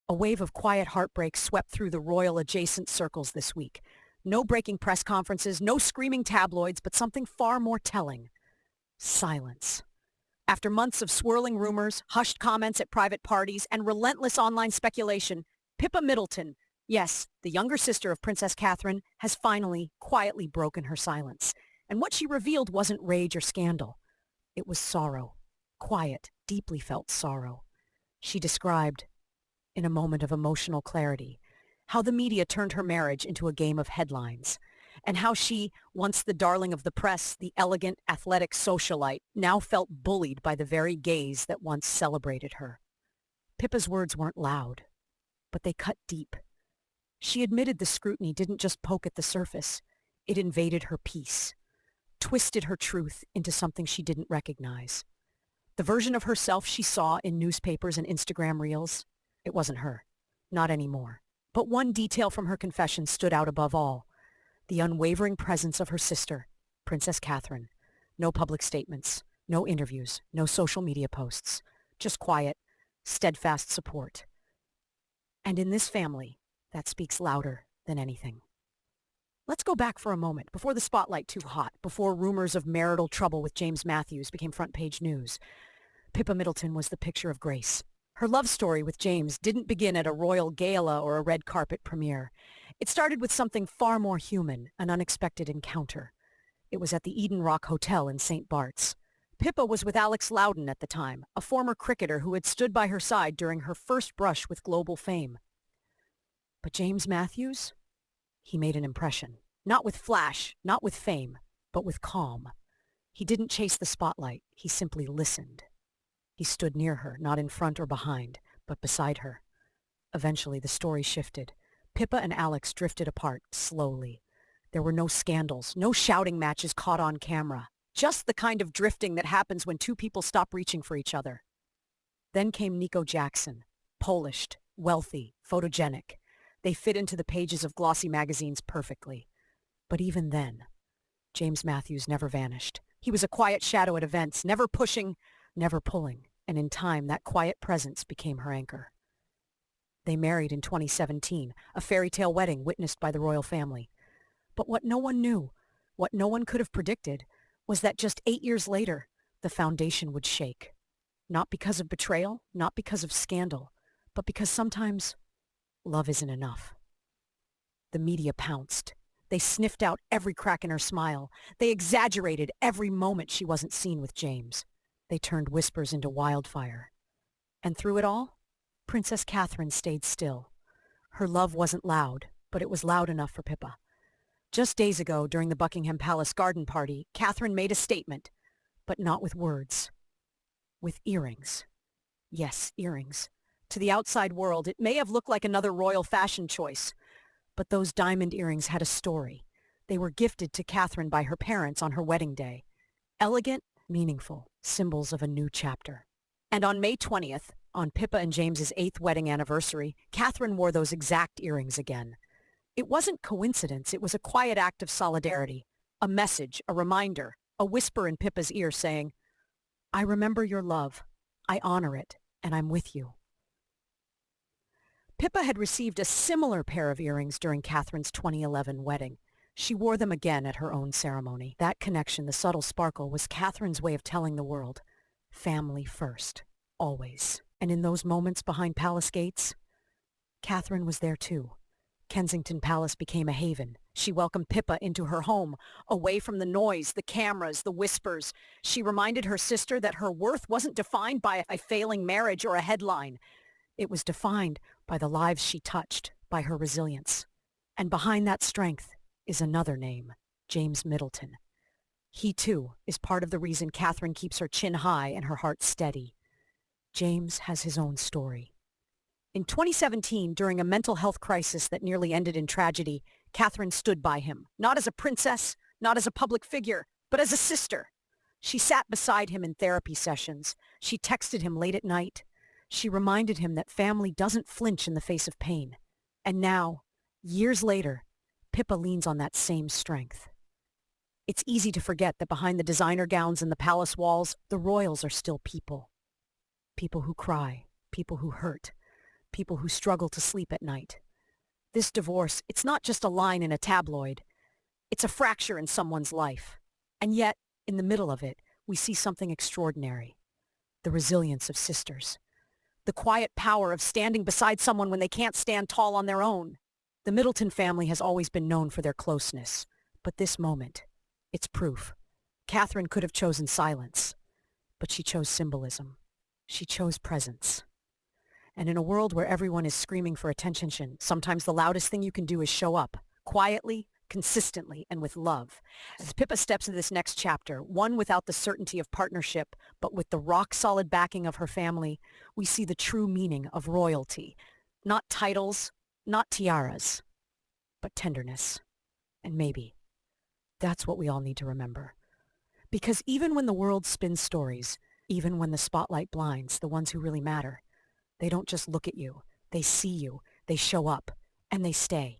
A wave of quiet heartbreak swept through the royal-adjacent circles this week. No breaking press conferences, no screaming tabloids, but something far more telling. Silence. After months of swirling rumors, hushed comments at private parties, and relentless online speculation, Pippa Middleton, yes, the younger sister of Princess Catherine, has finally, quietly broken her silence. And what she revealed wasn't rage or scandal. It was sorrow. Quiet, deeply felt sorrow. She described, in a moment of emotional clarity, how the media turned her marriage into a game of headlines, and how she, once the darling of the press, the elegant, athletic socialite, now felt bullied by the very gaze that once celebrated her. Pippa's words weren't loud, but they cut deep. She admitted the scrutiny didn't just poke at the surface. It invaded her peace, twisted her truth into something she didn't recognize. The version of herself she saw in newspapers and Instagram reels, it wasn't her. Not anymore. But one detail from her confession stood out above all. The unwavering presence of her sister, Princess Catherine. No public statements, no interviews, no social media posts. Just quiet, steadfast support. And in this family, that speaks louder than anything. Let's go back for a moment, before the spotlight too hot, before rumors of marital trouble with James Matthews became front-page news. Pippa Middleton was the picture of grace. Her love story with James didn't begin at a royal gala or a red carpet premiere. It started with something far more human, an unexpected encounter. It was at the Eden Rock Hotel in St. Bart's. Pippa was with Alex Loudon at the time, a former cricketer who had stood by her side during her first brush with global fame. But James Matthews? He made an impression. Not with flash, not with fame, but with calm. He didn't chase the spotlight. He simply listened. He stood near her, not in front or behind, but beside her. Eventually, the story shifted. Pippa and Alex drifted apart, slowly. There were no scandals, no shouting matches caught on camera. Just the kind of drifting that happens when two people stop reaching for each other. Then came Nico Jackson. Polished, wealthy, photogenic. They fit into the pages of glossy magazines perfectly. But even then, James Matthews never vanished. He was a quiet shadow at events, never pushing, never pulling, and in time that quiet presence became her anchor. They married in 2017, a fairy tale wedding witnessed by the royal family. But what no one knew, what no one could have predicted, was that just 8 years later, the foundation would shake. Not because of betrayal, not because of scandal, but because sometimes love isn't enough. The media pounced. They sniffed out every crack in her smile. They exaggerated every moment she wasn't seen with James. They turned whispers into wildfire. And through it all, Princess Catherine stayed still. Her love wasn't loud, but it was loud enough for Pippa. Just days ago, during the Buckingham Palace garden party, Catherine made a statement, but not with words. With earrings. Yes, earrings. To the outside world, it may have looked like another royal fashion choice, but those diamond earrings had a story. They were gifted to Catherine by her parents on her wedding day. Elegant, meaningful, symbols of a new chapter. And on May 20th, on Pippa and James's 8th wedding anniversary, Catherine wore those exact earrings again. It wasn't coincidence, it was a quiet act of solidarity, a message, a reminder, a whisper in Pippa's ear saying, "I remember your love, I honor it, and I'm with you." Pippa had received a similar pair of earrings during Catherine's 2011 wedding. She wore them again at her own ceremony. That connection, the subtle sparkle, was Catherine's way of telling the world, family first, always. And in those moments behind palace gates, Catherine was there too. Kensington Palace became a haven. She welcomed Pippa into her home, away from the noise, the cameras, the whispers. She reminded her sister that her worth wasn't defined by a failing marriage or a headline. It was defined by the lives she touched, by her resilience. And behind that strength is another name, James Middleton. He, too, is part of the reason Catherine keeps her chin high and her heart steady. James has his own story. In 2017, during a mental health crisis that nearly ended in tragedy, Catherine stood by him, not as a princess, not as a public figure, but as a sister. She sat beside him in therapy sessions. She texted him late at night. She reminded him that family doesn't flinch in the face of pain. And now, years later, Pippa leans on that same strength. It's easy to forget that behind the designer gowns and the palace walls, the royals are still people. People who cry, people who hurt, people who struggle to sleep at night. This divorce, it's not just a line in a tabloid. It's a fracture in someone's life. And yet, in the middle of it, we see something extraordinary. The resilience of sisters. The quiet power of standing beside someone when they can't stand tall on their own. The Middleton family has always been known for their closeness. But this moment, it's proof. Catherine could have chosen silence, but she chose symbolism. She chose presence. And in a world where everyone is screaming for attention, sometimes the loudest thing you can do is show up, quietly, consistently, and with love. As Pippa steps into this next chapter, one without the certainty of partnership, but with the rock-solid backing of her family, we see the true meaning of royalty. Not titles, not tiaras, but tenderness. And maybe that's what we all need to remember. Because even when the world spins stories, even when the spotlight blinds the ones who really matter, they don't just look at you, they see you, they show up, and they stay.